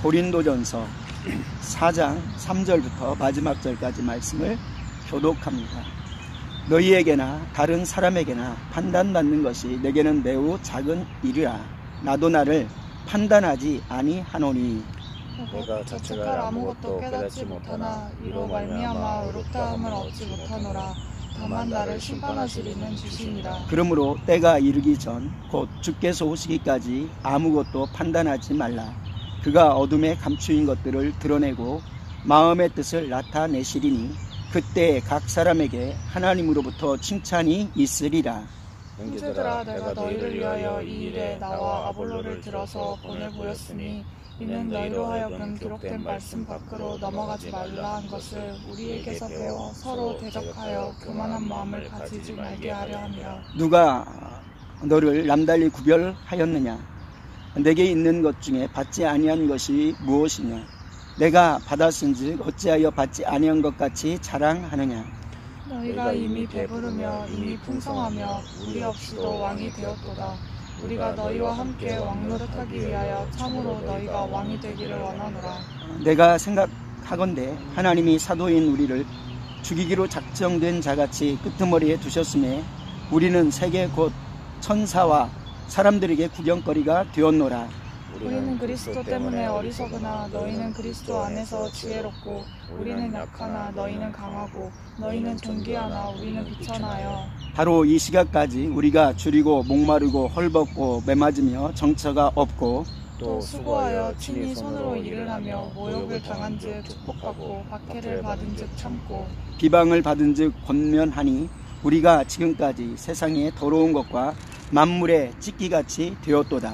고린도전서 4장 3절부터 마지막 절까지 말씀을 교독합니다. 너희에게나 다른 사람에게나 판단받는 것이 내게는 매우 작은 일이라. 나도 나를 판단하지 아니하노니. 내가 자책할 아무것도 깨닫지 못하나 이로 말미암아 의롭다함을 얻지 못하노라. 다만 나를 심판하시리는 주시니라. 그러므로 때가 이르기 전 곧 주께서 오시기까지 아무것도 판단하지 말라. 그가 어둠에 감추인 것들을 드러내고 마음의 뜻을 나타내시리니 그때 각 사람에게 하나님으로부터 칭찬이 있으리라. 형제들아, 내가 너희를 위하여 이 일에 나와 아볼로를 들어서 보내보였으니 이는 너희로 하여금 기록된 말씀 밖으로 넘어가지 말라 한 것을 우리에게서 배워 서로 대적하여 교만한 마음을 가지지 말게 하려 함이라. 누가 너를 남달리 구별하였느냐? 내게 있는 것 중에 받지 아니한 것이 무엇이냐? 내가 받았은즉 어찌하여 받지 아니한 것 같이 자랑하느냐? 너희가 이미 배부르며 이미 풍성하며 우리 없이도 왕이 되었도다. 우리가 너희와 함께 왕노릇하기 위하여 참으로 너희가 왕이 되기를 원하노라. 내가 생각하건대 하나님이 사도인 우리를 죽이기로 작정된 자같이 끄트머리에 두셨음에 우리는 세계 곧 천사와 사람들에게 구경거리가 되었노라. 우리는 그리스도 때문에 어리석으나 너희는 그리스도 안에서 지혜롭고 우리는 약하나 너희는 강하고 너희는 존귀하나 우리는 비천하여. 바로 이 시각까지 우리가 줄이고 목마르고 헐벗고 매맞으며 정처가 없고 또 수고하여 친히 손으로 일을 하며 모욕을 당한즉 축복받고 박해를 받은즉 참고 비방을 받은즉 권면하니 우리가 지금까지 세상의 더러운 것과 만물의 찢기같이 되었도다.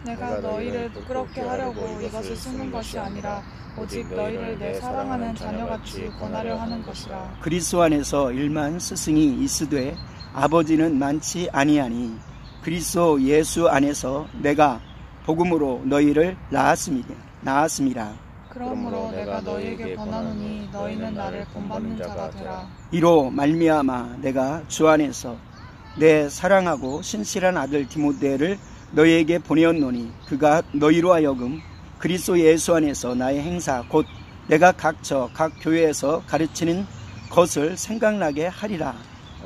내가 너희를 부끄럽게 하려고 이것을 쓰는 것이 아니라 오직 너희를 내 사랑하는 자녀같이 권하려 하는 것이라. 그리스도 안에서 일만 스승이 있으되 아버지는 많지 아니하니 그리스도 예수 안에서 내가 복음으로 너희를 낳았음이라. 그러므로 내가 너희에게 권하노니 너희는 나를 본받는 자가 되라. 이로 말미암아 내가 주 안에서 내 사랑하고 신실한 아들 디모데를 너희에게 보내었노니 그가 너희로 하여금 그리스도 예수 안에서 나의 행사 곧 내가 각 교회에서 가르치는 것을 생각나게 하리라.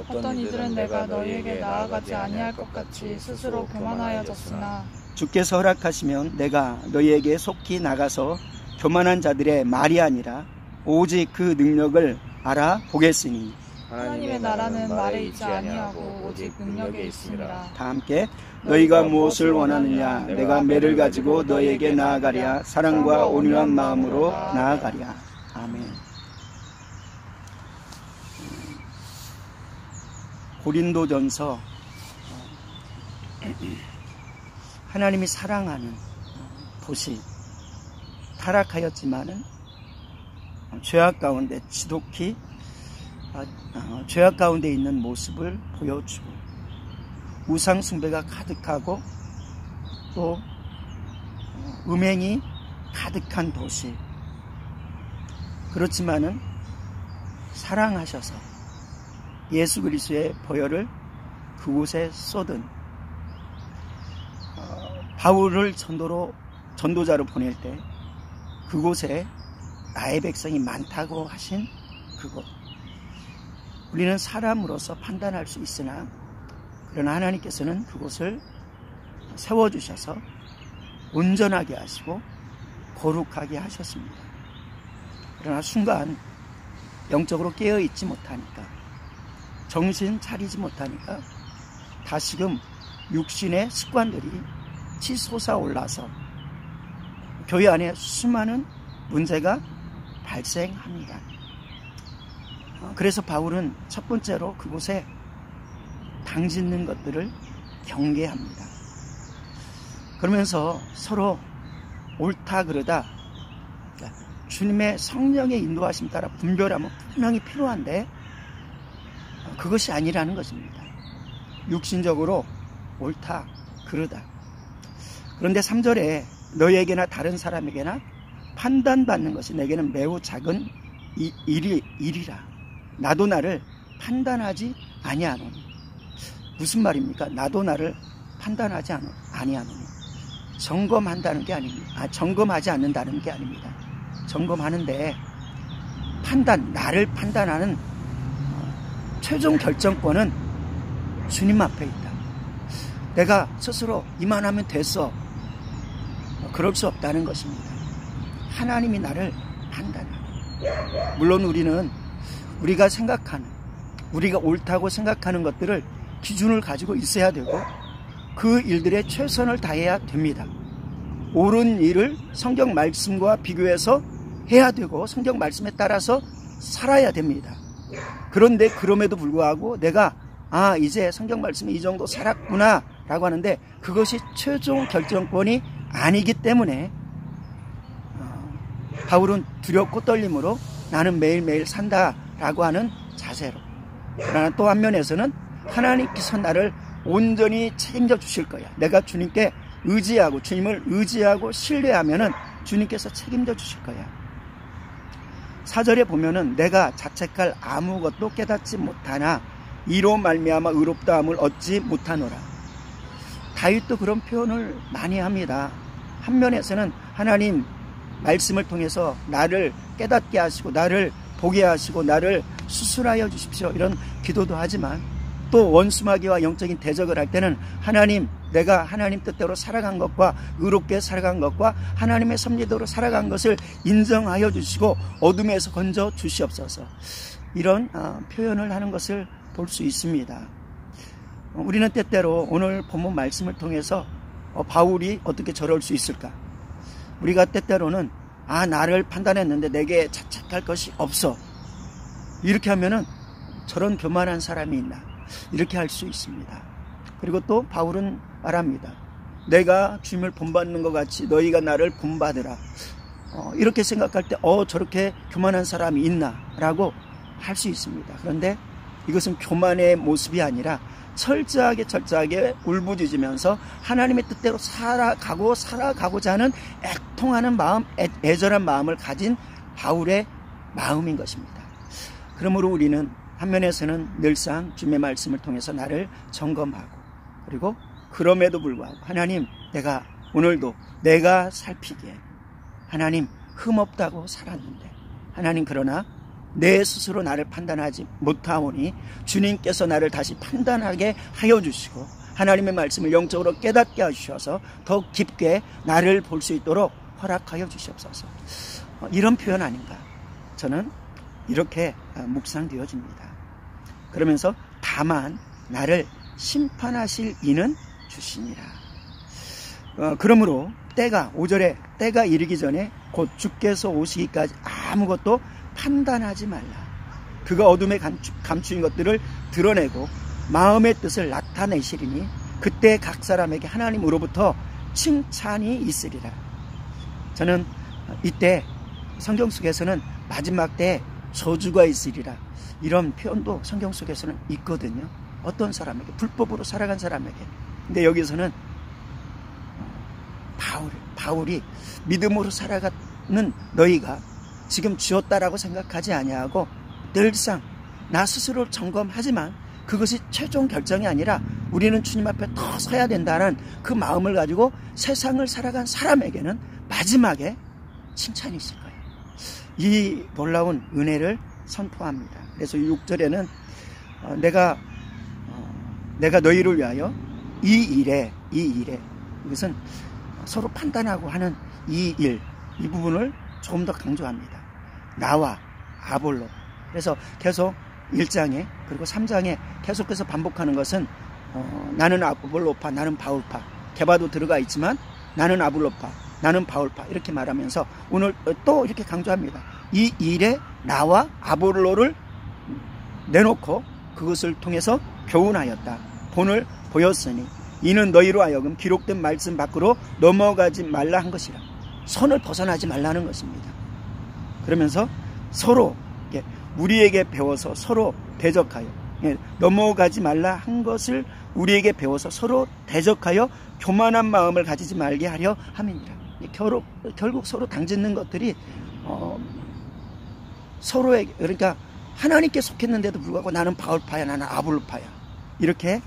어떤 이들은 내가 너희에게 나아가지 아니할 것 같이 스스로 교만하여졌으나 주께서 허락하시면 내가 너희에게 속히 나가서 교만한 자들의 말이 아니라 오직 그 능력을 알아보겠으니 하나님의 나라는 말에 있지 아니하고 오직 능력에 있습니다. 다 함께 너희가 무엇을 원하느냐 내가 매를 가지고 너희에게 나아가랴 사랑과 온유한 마음으로 나아가랴. 아멘. 고린도전서 하나님이 사랑하는 도시 타락하였지만은 죄악 가운데 지독히 죄악 가운데 있는 모습을 보여주고 우상 숭배가 가득하고 또 음행이 가득한 도시, 그렇지만은 사랑하셔서 예수 그리스도의 보혈을 그곳에 쏟은 바울을 전도자로 보낼 때 그곳에 나의 백성이 많다고 하신 그곳, 우리는 사람으로서 판단할 수 있으나 그러나 하나님께서는 그곳을 세워주셔서 온전하게 하시고 거룩하게 하셨습니다. 그러나 순간 영적으로 깨어있지 못하니까, 정신 차리지 못하니까 다시금 육신의 습관들이 치솟아올라서 교회 안에 수많은 문제가 발생합니다. 그래서 바울은 첫 번째로 그곳에 당짓는 것들을 경계합니다. 그러면서 서로 옳다 그르다 주님의 성령의 인도하심 따라 분별하면 분명히 필요한데 그것이 아니라는 것입니다. 육신적으로 옳다 그르다. 그런데 3절에 너희에게나 다른 사람에게나 판단받는 것이 내게는 매우 작은 일이라. 나도 나를 판단하지 아니하노니. 무슨 말입니까? 나도 나를 판단하지 아니하노니. 점검한다는 게 아닙니다. 점검하지 않는다는 게 아닙니다. 점검하는데 나를 판단하는 최종 결정권은 주님 앞에 있다. 내가 스스로 이만하면 됐어. 그럴 수 없다는 것입니다. 하나님이 나를 판단합니다. 물론 우리는 우리가 생각하는, 우리가 옳다고 생각하는 것들을 기준을 가지고 있어야 되고 그 일들에 최선을 다해야 됩니다. 옳은 일을 성경 말씀과 비교해서 해야 되고 성경 말씀에 따라서 살아야 됩니다. 그런데 그럼에도 불구하고 내가 이제 성경 말씀이 이 정도 살았구나 라고 하는데 그것이 최종 결정권이 아니기 때문에 바울은 두렵고 떨림으로 나는 매일매일 산다 라고 하는 자세로, 그러나 또 한면에서는 하나님께서 나를 온전히 책임져 주실 거야. 내가 주님께 의지하고 주님을 의지하고 신뢰하면은 주님께서 책임져 주실 거야. 4절에 보면은 내가 자책할 아무것도 깨닫지 못하나 이로 말미암아 의롭다함을 얻지 못하노라. 다윗도 그런 표현을 많이 합니다. 한 면에서는 하나님 말씀을 통해서 나를 깨닫게 하시고 나를 보게 하시고 나를 수술하여 주십시오 이런 기도도 하지만 또 원수마귀와 영적인 대적을 할 때는 하나님, 내가 하나님 뜻대로 살아간 것과 의롭게 살아간 것과 하나님의 섭리대로 살아간 것을 인정하여 주시고 어둠에서 건져 주시옵소서, 이런 표현을 하는 것을 볼 수 있습니다. 우리는 때때로 오늘 본문 말씀을 통해서 바울이 어떻게 저럴 수 있을까? 우리가 때때로는 나를 판단했는데 내게 자책할 것이 없어, 이렇게 하면은 저런 교만한 사람이 있나, 이렇게 할 수 있습니다. 그리고 또 바울은 말합니다. 내가 주님을 본받는 것 같이 너희가 나를 본받으라. 이렇게 생각할 때 저렇게 교만한 사람이 있나 라고 할 수 있습니다. 그런데 이것은 교만의 모습이 아니라 철저하게 울부짖으면서 하나님의 뜻대로 살아가고자 하는 애통하는 마음, 애절한 마음을 가진 바울의 마음인 것입니다. 그러므로 우리는 한면에서는 늘상 주님의 말씀을 통해서 나를 점검하고, 그리고 그럼에도 불구하고 하나님, 내가 오늘도 내가 살피기에 하나님 흠없다고 살았는데 하나님, 그러나 내 스스로 나를 판단하지 못하오니 주님께서 나를 다시 판단하게 하여 주시고 하나님의 말씀을 영적으로 깨닫게 하셔서 더 깊게 나를 볼 수 있도록 허락하여 주시옵소서. 이런 표현 아닌가, 저는 이렇게 묵상되어집니다. 그러면서 다만 나를 심판하실 이는 주시니라. 그러므로 5절에 때가 이르기 전에 곧 주께서 오시기까지 아무것도 판단하지 말라. 그가 어둠에 감추인 것들을 드러내고 마음의 뜻을 나타내시리니 그때 각 사람에게 하나님으로부터 칭찬이 있으리라. 저는 이때 성경 속에서는 마지막 때 저주가 있으리라, 이런 표현도 성경 속에서는 있거든요. 어떤 사람에게, 불법으로 살아간 사람에게. 근데 여기서는 바울이 믿음으로 살아가는 너희가 지금 지었다라고 생각하지 아니하고 늘상 나 스스로 점검하지만 그것이 최종 결정이 아니라 우리는 주님 앞에 더 서야 된다는 그 마음을 가지고 세상을 살아간 사람에게는 마지막에 칭찬이 있을 거예요. 이 놀라운 은혜를 선포합니다. 그래서 6절에는 내가 너희를 위하여 이 일에 이것은 서로 판단하고 하는 이 부분을 조금 더 강조합니다. 나와 아볼로. 그래서 계속 1장에 그리고 3장에 계속해서 반복하는 것은 나는 아볼로파, 나는 바울파. 개바도 들어가 있지만 나는 아볼로파, 나는 바울파, 이렇게 말하면서 오늘 또 이렇게 강조합니다. 이 일에 나와 아볼로를 내놓고 그것을 통해서 교훈하였다. 본을 보였으니 이는 너희로 하여금 기록된 말씀 밖으로 넘어가지 말라 한 것이라. 선을 벗어나지 말라는 것입니다. 그러면서 서로 우리에게 배워서 서로 대적하여, 넘어가지 말라 한 것을 우리에게 배워서 서로 대적하여 교만한 마음을 가지지 말게 하려 함이니라. 결국 서로 당짓는 것들이 서로에게, 그러니까 하나님께 속했는데도 불구하고 나는 바울파야, 나는 아볼로파야, 이렇게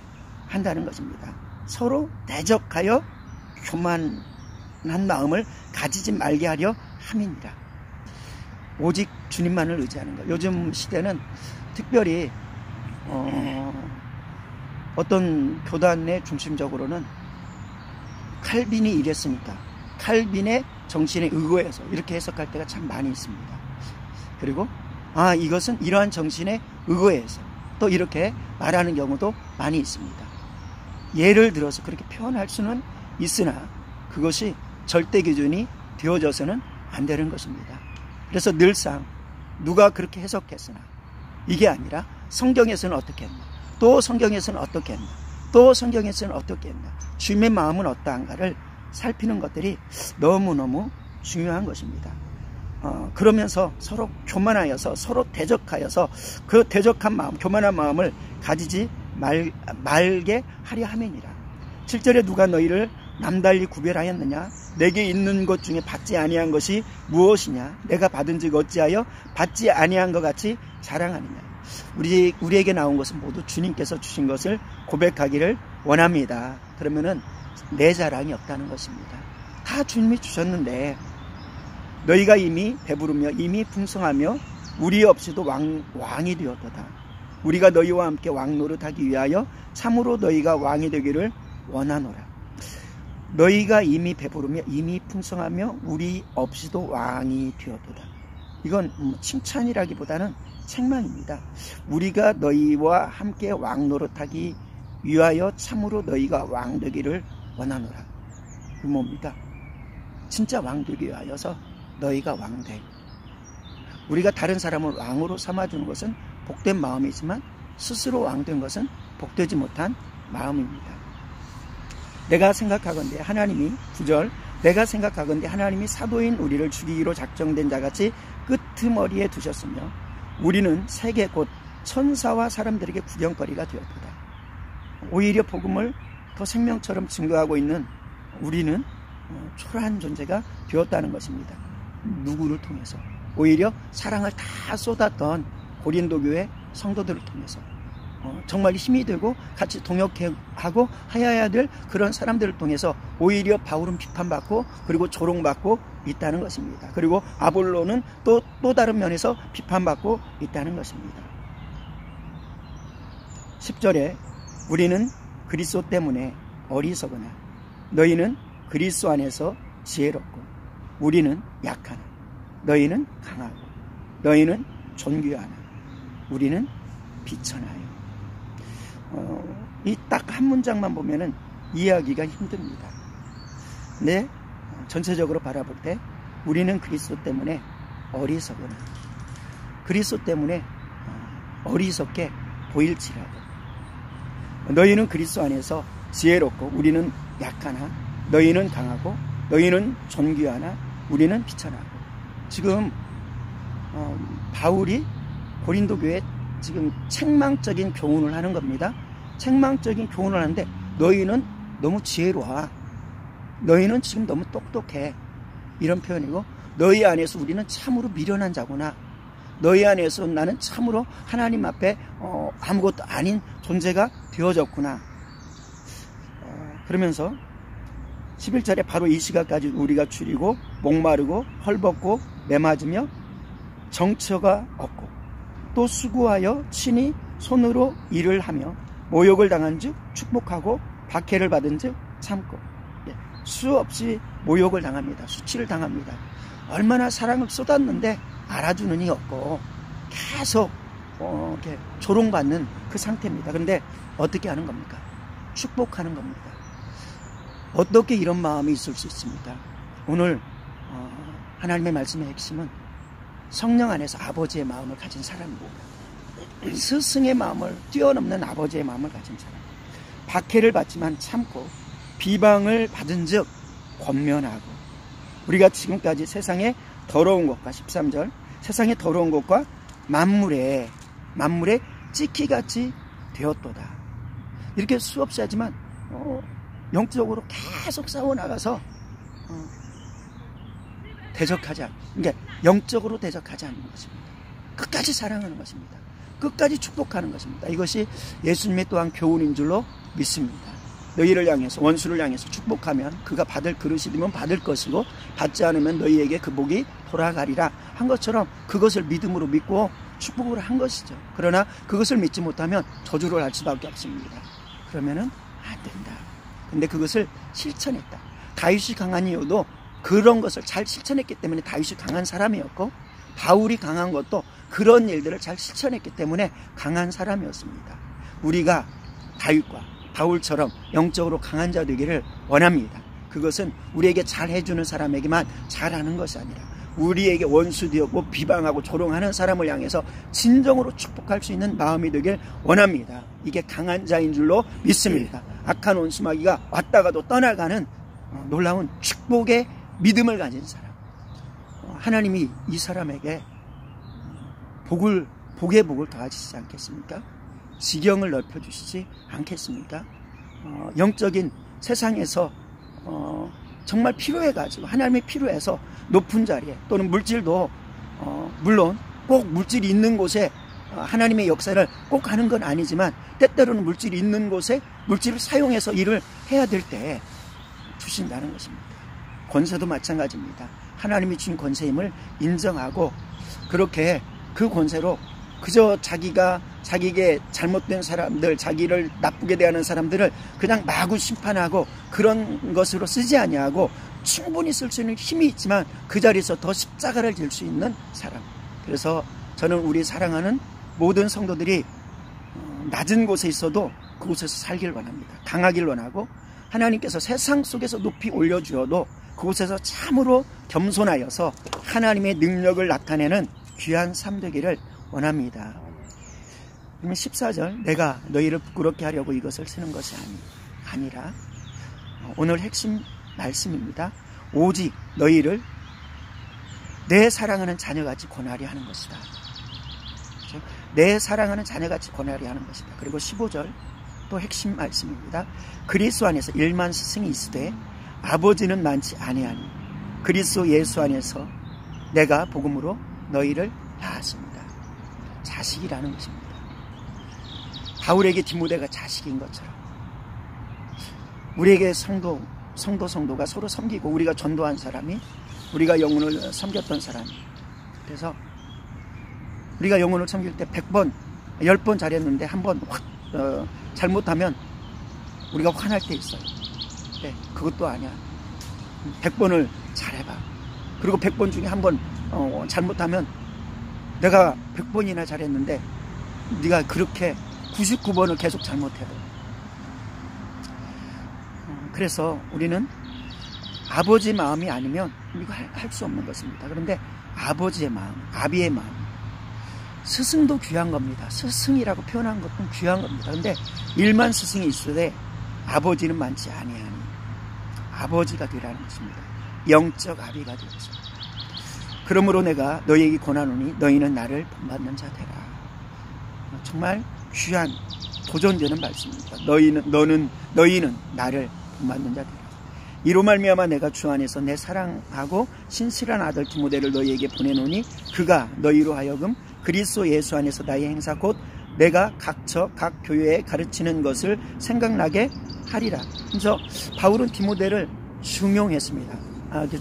한다는 것입니다. 서로 대적하여 마음을 가지지 말게 하려 함이니라. 오직 주님만을 의지하는 것. 요즘 시대는 특별히 어떤 교단의 중심적으로는 칼빈이 이랬으니까 칼빈의 정신에 의거해서 이렇게 해석할 때가 참 많이 있습니다. 그리고 이것은 이러한 정신에 의거해서 또 이렇게 말하는 경우도 많이 있습니다. 예를 들어서 그렇게 표현할 수는 있으나 그것이 절대 기준이 되어져서는 안 되는 것입니다. 그래서 늘상 누가 그렇게 해석했으나 이게 아니라 성경에서는 어떻게 했나, 또 성경에서는 어떻게 했나, 또 성경에서는 어떻게 했나, 주님의 마음은 어떠한가를 살피는 것들이 너무너무 중요한 것입니다. 그러면서 서로 교만하여서 서로 대적하여서 그 대적한 마음, 교만한 마음을 가지지 말게 하려 함이니라. 7절에 누가 너희를 남달리 구별하였느냐? 내게 있는 것 중에 받지 아니한 것이 무엇이냐? 내가 받은즉 어찌하여 받지 아니한 것 같이 자랑하느냐? 우리에게 나온 것은 모두 주님께서 주신 것을 고백하기를 원합니다. 그러면은 내 자랑이 없다는 것입니다. 다 주님이 주셨는데 너희가 이미 배부르며 이미 풍성하며 우리 없이도 왕이 되었도다. 우리가 너희와 함께 왕 노릇하기 위하여 참으로 너희가 왕이 되기를 원하노라. 너희가 이미 배부르며 이미 풍성하며 우리 없이도 왕이 되었도다. 이건 칭찬이라기보다는 책망입니다. 우리가 너희와 함께 왕 노릇하기 위하여 참으로 너희가 왕 되기를 원하노라. 그 뭡니까? 진짜 왕 되기 위하여서 너희가 왕 돼. 우리가 다른 사람을 왕으로 삼아주는 것은 복된 마음이지만 스스로 왕된 것은 복되지 못한 마음입니다. 내가 생각하건대 하나님이 9절 내가 생각하건대 하나님이 사도인 우리를 죽이기로 작정된 자같이 끄트머리에 두셨으며 우리는 세계 곧 천사와 사람들에게 구경거리가 되었도다. 오히려 복음을 더 생명처럼 증거하고 있는 우리는 초라한 존재가 되었다는 것입니다. 누구를 통해서? 오히려 사랑을 다 쏟았던 고린도 교회 성도들을 통해서 정말 힘이 되고 같이 동역하고 하여야 될 그런 사람들을 통해서 오히려 바울은 비판받고 그리고 조롱받고 있다는 것입니다. 그리고 아볼로는 또 다른 면에서 비판받고 있다는 것입니다. 10절에 우리는 그리스도 때문에 어리석으나 너희는 그리스도 안에서 지혜롭고 우리는 약하나 너희는 강하고 너희는 존귀하나 우리는 비천하여. 이 딱 한 문장만 보면은 이해하기가 힘듭니다. 근데 전체적으로 바라볼 때 우리는 그리스도 때문에 어리석으나 그리스도 때문에 어리석게 보일지라도 너희는 그리스도 안에서 지혜롭고 우리는 약하나 너희는 강하고 너희는 존귀하나 우리는 비천하고. 지금 바울이 고린도 교회에 지금 책망적인 교훈을 하는 겁니다. 책망적인 교훈을 하는데 너희는 너무 지혜로워. 너희는 지금 너무 똑똑해. 이런 표현이고 너희 안에서 우리는 참으로 미련한 자구나. 너희 안에서 나는 참으로 하나님 앞에 아무것도 아닌 존재가 되어졌구나. 그러면서 11절에 바로 이 시각까지 우리가 줄이고 목마르고 헐벗고 매맞으며 정처가 없고 또 수고하여 친히 손으로 일을 하며 모욕을 당한 즉 축복하고 박해를 받은 즉 참고. 수없이 모욕을 당합니다. 수치를 당합니다. 얼마나 사랑을 쏟았는데 알아주는 이 없고 계속 이렇게 조롱받는 그 상태입니다. 그런데 어떻게 하는 겁니까? 축복하는 겁니다. 어떻게 이런 마음이 있을 수 있습니까? 오늘 하나님의 말씀의 핵심은 성령 안에서 아버지의 마음을 가진 사람이고 스승의 마음을 뛰어넘는 아버지의 마음을 가진 사람, 박해를 받지만 참고 비방을 받은 즉 권면하고. 우리가 지금까지 세상의 더러운 것과 13절 세상의 더러운 것과 만물에 찌키같이 되었도다. 이렇게 수없이 하지만 영적으로 계속 싸워나가서 대적하지 않는, 그러니까 영적으로 대적하지 않는 것입니다. 끝까지 사랑하는 것입니다. 끝까지 축복하는 것입니다. 이것이 예수님의 또한 교훈인 줄로 믿습니다. 너희를 향해서 원수를 향해서 축복하면 그가 받을 그릇이 되면 받을 것이고 받지 않으면 너희에게 그 복이 돌아가리라 한 것처럼 그것을 믿음으로 믿고 축복을 한 것이죠. 그러나 그것을 믿지 못하면 저주를 할 수밖에 없습니다. 그러면은 안 된다. 근데 그것을 실천했다. 다윗이 강한 이유도 그런 것을 잘 실천했기 때문에 다윗이 강한 사람이었고, 바울이 강한 것도 그런 일들을 잘 실천했기 때문에 강한 사람이었습니다. 우리가 다윗과 바울처럼 영적으로 강한 자 되기를 원합니다. 그것은 우리에게 잘 해주는 사람에게만 잘하는 것이 아니라 우리에게 원수 되었고 비방하고 조롱하는 사람을 향해서 진정으로 축복할 수 있는 마음이 되길 원합니다. 이게 강한 자인 줄로 믿습니다. 악한 원수마귀가 왔다가도 떠나가는 놀라운 축복의 믿음을 가진 사람, 하나님이 이 사람에게 복의 복을 더하시지 않겠습니까? 지경을 넓혀주시지 않겠습니까? 영적인 세상에서 정말 필요해가지고 하나님이 필요해서 높은 자리에 또는 물질도 물론 꼭 물질이 있는 곳에 하나님의 역사를 꼭 하는 건 아니지만 때때로는 물질이 있는 곳에 물질을 사용해서 일을 해야 될 때 주신다는 것입니다. 권세도 마찬가지입니다. 하나님이 준 권세임을 인정하고 그렇게 그 권세로 그저 자기에게 잘못된 사람들, 자기를 나쁘게 대하는 사람들을 그냥 마구 심판하고 그런 것으로 쓰지 아니하고 충분히 쓸 수 있는 힘이 있지만 그 자리에서 더 십자가를 질 수 있는 사람. 그래서 저는 우리 사랑하는 모든 성도들이 낮은 곳에 있어도 그곳에서 살길 원합니다. 강하길 원하고 하나님께서 세상 속에서 높이 올려주어도 그곳에서 참으로 겸손하여서 하나님의 능력을 나타내는 귀한 삶 되기를 원합니다. 그러면 14절, 내가 너희를 부끄럽게 하려고 이것을 쓰는 것이 아니라 오늘 핵심 말씀입니다. 오직 너희를 내 사랑하는 자녀같이 권하려 하는 것이다. 그렇죠? 내 사랑하는 자녀같이 권하려 하는 것이다. 그리고 15절 또 핵심 말씀입니다. 그리스도 안에서 1만 스승이 있으되 아버지는 많지 아니하니 그리스도 예수 안에서 내가 복음으로 너희를 낳았습니다. 자식이라는 것입니다. 바울에게 디모데가 자식인 것처럼 우리에게 성도가 서로 섬기고 우리가 전도한 사람이 우리가 영혼을 섬겼던 사람이, 그래서 우리가 영혼을 섬길 때 100번 10번 잘했는데 한 번 확 잘못하면 우리가 화날 때 있어요. 네, 그것도 아니야. 100번을 잘해봐. 그리고 100번 중에 한 번 잘못하면 내가 100번이나 잘했는데 네가 그렇게 99번을 계속 잘못해도. 그래서 우리는 아버지 마음이 아니면 이거 할 수 없는 것입니다. 그런데 아버지의 마음, 아비의 마음, 스승도 귀한 겁니다. 스승이라고 표현한 것도 귀한 겁니다. 그런데 1만 스승이 있으되 아버지는 많지 아니하니 아버지가 되라는 것입니다. 영적 아비가 되어서. 그러므로 내가 너희에게 권하노니 너희는 나를 본받는 자 되라. 정말 귀한 도전되는 말씀입니다. 너희는 나를 본받는 자 되라. 이로 말미암아 내가 주 안에서 내 사랑하고 신실한 아들 디모데를 너희에게 보내노니 그가 너희로 하여금 그리스도 예수 안에서 나의 행사 곧 내가 각 교회에 가르치는 것을 생각나게 하리라. 그래서 바울은 디모데를 중용했습니다.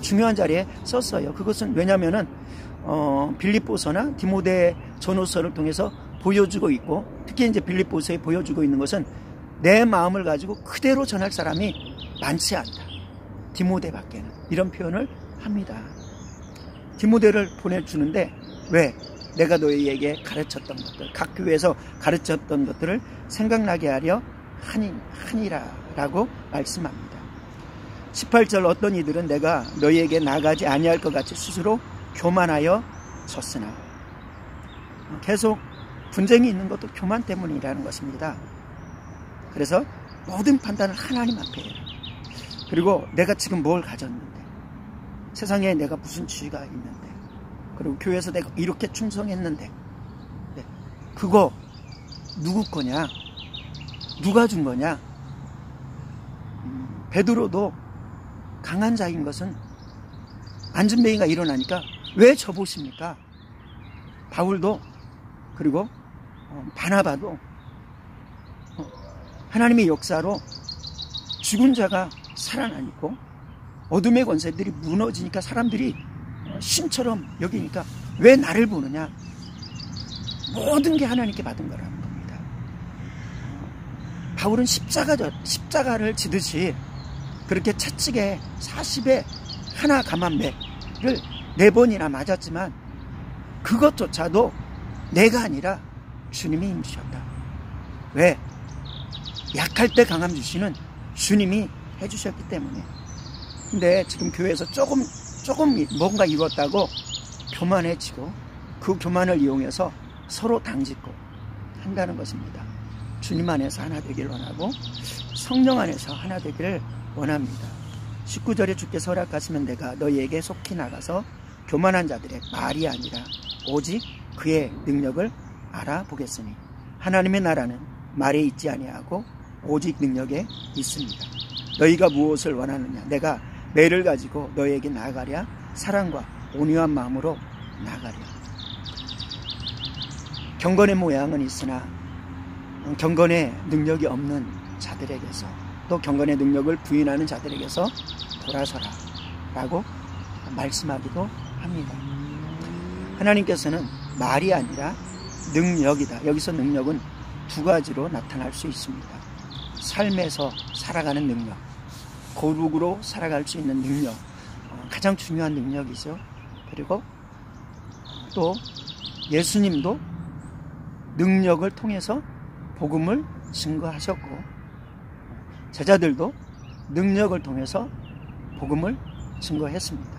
중요한 자리에 썼어요. 그것은 왜냐하면은 빌립보서나 디모데 전후서를 통해서 보여주고 있고, 특히 이제 빌립보서에 보여주고 있는 것은 내 마음을 가지고 그대로 전할 사람이 많지 않다. 디모데밖에는 이런 표현을 합니다. 디모데를 보내주는데 왜? 내가 너희에게 가르쳤던 것들, 각 교회에서 가르쳤던 것들을 생각나게 하려 하니라라고 말씀합니다. 18절 어떤 이들은 내가 너희에게 나가지 아니할 것 같이 스스로 교만하여 섰으나, 계속 분쟁이 있는 것도 교만 때문이라는 것입니다. 그래서 모든 판단을 하나님 앞에 해라. 그리고 내가 지금 뭘 가졌는데, 세상에 내가 무슨 지위가 있는데, 그리고 교회에서 내가 이렇게 충성했는데, 그거 누구 거냐? 누가 준 거냐? 베드로도 강한 자인 것은 안전뱅이가 일어나니까 왜 저보십니까? 바울도 그리고 바나바도 하나님의 역사로 죽은 자가 살아나니고 어둠의 권세들이 무너지니까 사람들이 신처럼 여기니까 왜 나를 보느냐? 모든 게 하나님께 받은 거라는 겁니다. 바울은 십자가를 지듯이 그렇게 채찍에 40에 하나 감한 매를 4번이나 맞았지만 그것조차도 내가 아니라 주님이 힘주셨다. 왜? 약할 때 강함 주시는 주님이 해주셨기 때문에. 근데 지금 교회에서 조금 뭔가 이뤘다고 교만해지고 그 교만을 이용해서 서로 당짓고 한다는 것입니다. 주님 안에서 하나 되기를 원하고 성령 안에서 하나 되기를 원합니다. 19절에 주께서 허락하시면 내가 너희에게 속히 나가서 교만한 자들의 말이 아니라 오직 그의 능력을 알아보겠으니 하나님의 나라는 말에 있지 아니하고 오직 능력에 있습니다. 너희가 무엇을 원하느냐? 내가 매를 가지고 너희에게 나아가랴? 사랑과 온유한 마음으로 나아가랴? 경건의 모양은 있으나 경건의 능력이 없는 자들에게서 또 경건의 능력을 부인하는 자들에게서 돌아서라 라고 말씀하기도 합니다. 하나님께서는 말이 아니라 능력이다. 여기서 능력은 2가지로 나타날 수 있습니다. 삶에서 살아가는 능력, 거룩으로 살아갈 수 있는 능력, 가장 중요한 능력이죠. 그리고 또 예수님도 능력을 통해서 복음을 증거하셨고 제자들도 능력을 통해서 복음을 증거했습니다.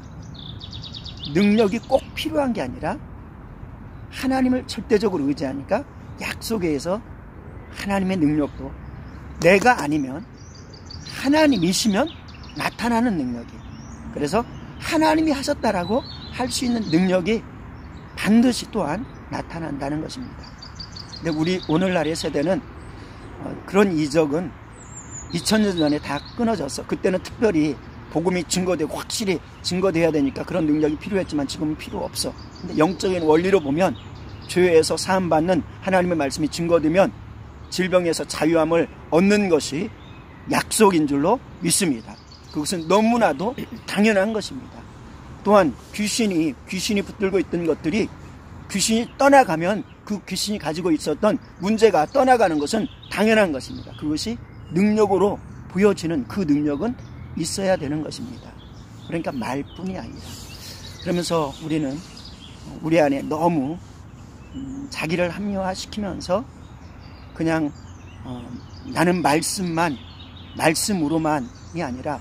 능력이 꼭 필요한 게 아니라 하나님을 절대적으로 의지하니까 약속에 의해서 하나님의 능력도 내가 아니면 하나님이시면 나타나는 능력이에요. 그래서 하나님이 하셨다라고 할 수 있는 능력이 반드시 또한 나타난다는 것입니다. 근데 우리 오늘날의 세대는 그런 이적은 2000년 전에 다 끊어졌어. 그때는 특별히 복음이 증거되고 확실히 증거돼야 되니까 그런 능력이 필요했지만 지금은 필요 없어. 근데 영적인 원리로 보면 죄에서 사함받는 하나님의 말씀이 증거되면 질병에서 자유함을 얻는 것이 약속인 줄로 믿습니다. 그것은 너무나도 당연한 것입니다. 또한 귀신이 붙들고 있던 것들이 귀신이 떠나가면 그 귀신이 가지고 있었던 문제가 떠나가는 것은 당연한 것입니다. 그것이 능력으로 보여지는 그 능력은 있어야 되는 것입니다. 그러니까 말뿐이 아니라. 그러면서 우리는 우리 안에 너무 자기를 합리화시키면서 그냥 나는 말씀으로만이 아니라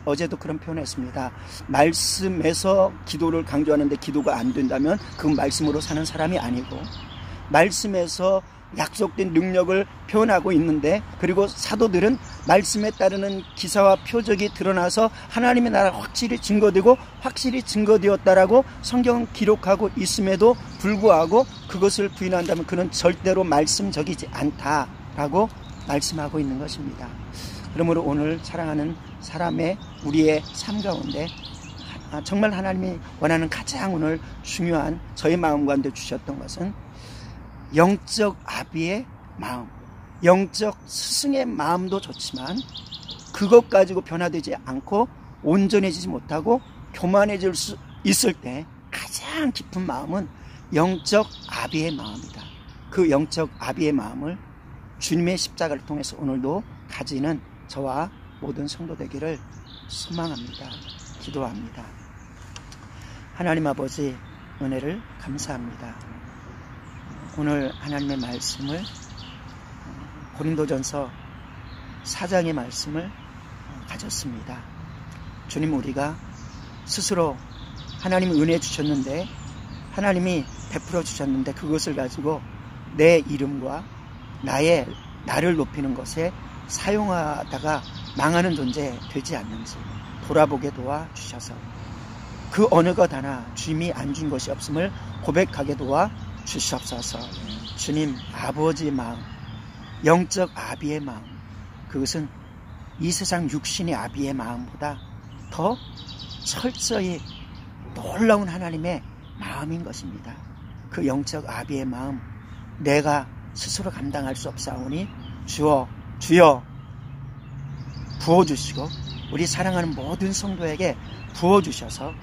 어제도 그런 표현했습니다. 말씀에서 기도를 강조하는데 기도가 안 된다면 그건 말씀으로 사는 사람이 아니고, 말씀에서 약속된 능력을 표현하고 있는데, 그리고 사도들은 말씀에 따르는 기사와 표적이 드러나서 하나님의 나라가 확실히 증거되었다라고 성경은 기록하고 있음에도 불구하고 그것을 부인한다면 그는 절대로 말씀적이지 않다라고 말씀하고 있는 것입니다. 그러므로 오늘 사랑하는 사람의 우리의 삶 가운데 정말 하나님이 원하는 가장 오늘 중요한 저의 마음 가운데 주셨던 것은 영적 아비의 마음, 영적 스승의 마음도 좋지만 그것 가지고 변화되지 않고 온전해지지 못하고 교만해질 수 있을 때 가장 깊은 마음은 영적 아비의 마음이다. 그 영적 아비의 마음을 주님의 십자가를 통해서 오늘도 가지는 저와 모든 성도 되기를 소망합니다. 기도합니다. 하나님 아버지, 은혜를 감사합니다. 오늘 하나님의 말씀을, 고린도전서 4장의 말씀을 가졌습니다. 주님, 우리가 스스로 하나님이 은혜 주셨는데, 하나님이 베풀어 주셨는데 그것을 가지고 내 이름과 나를 높이는 것에 사용하다가 망하는 존재 되지 않는지 돌아보게 도와주셔서 그 어느 것 하나 주님이 안 준 것이 없음을 고백하게 도와주시옵소서. 주님, 아버지의 마음, 영적 아비의 마음, 그것은 이 세상 육신의 아비의 마음보다 더 철저히 놀라운 하나님의 마음인 것입니다. 그 영적 아비의 마음, 내가 스스로 감당할 수 없사오니 주여 부어주시고 우리 사랑하는 모든 성도에게 부어주셔서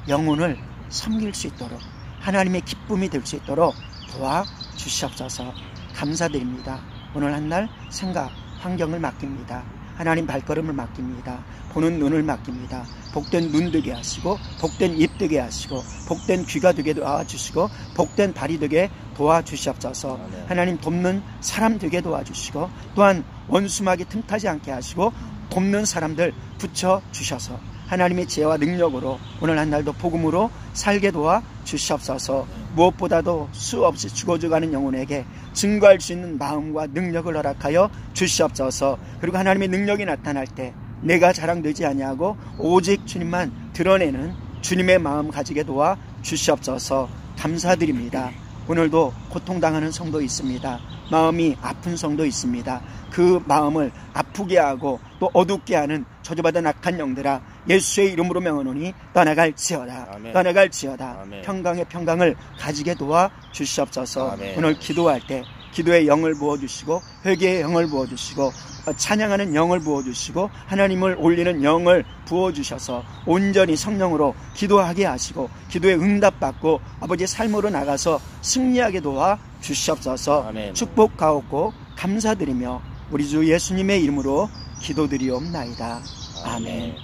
영혼을 섬길 수 있도록 하나님의 기쁨이 될 수 있도록 도와주시옵소서. 감사드립니다. 오늘 한날 생각, 환경을 맡깁니다. 하나님 발걸음을 맡깁니다. 보는 눈을 맡깁니다. 복된 눈 되게 하시고 복된 입 되게 하시고 복된 귀가 되게 도와주시고 복된 발이 되게 도와주시옵소서. 하나님 돕는 사람 되게 도와주시고 또한 원수막이 틈타지 않게 하시고 돕는 사람들 붙여주셔서 하나님의 지혜와 능력으로 오늘 한날도 복음으로 살게 도와주시옵소서. 무엇보다도 수없이 죽어져가는 영혼에게 증거할 수 있는 마음과 능력을 허락하여 주시옵소서. 그리고 하나님의 능력이 나타날 때 내가 자랑되지 아니하고 오직 주님만 드러내는 주님의 마음 가지게 도와주시옵소서. 감사드립니다. 오늘도 고통당하는 성도 있습니다. 마음이 아픈 성도 있습니다. 그 마음을 아프게 하고 또 어둡게 하는 저주받은 악한 영들아, 예수의 이름으로 명하노니 떠나갈지어다. 아멘. 떠나갈지어다. 아멘. 평강의 평강을 가지게 도와주시옵소서. 아멘. 오늘 기도할 때 기도의 영을 부어주시고 회개의 영을 부어주시고 찬양하는 영을 부어주시고 하나님을 올리는 영을 부어주셔서 온전히 성령으로 기도하게 하시고 기도에 응답받고 아버지의 삶으로 나가서 승리하게 도와주시옵소서. 아멘. 축복하옵고 감사드리며 우리 주 예수님의 이름으로 기도드리옵나이다. 아멘.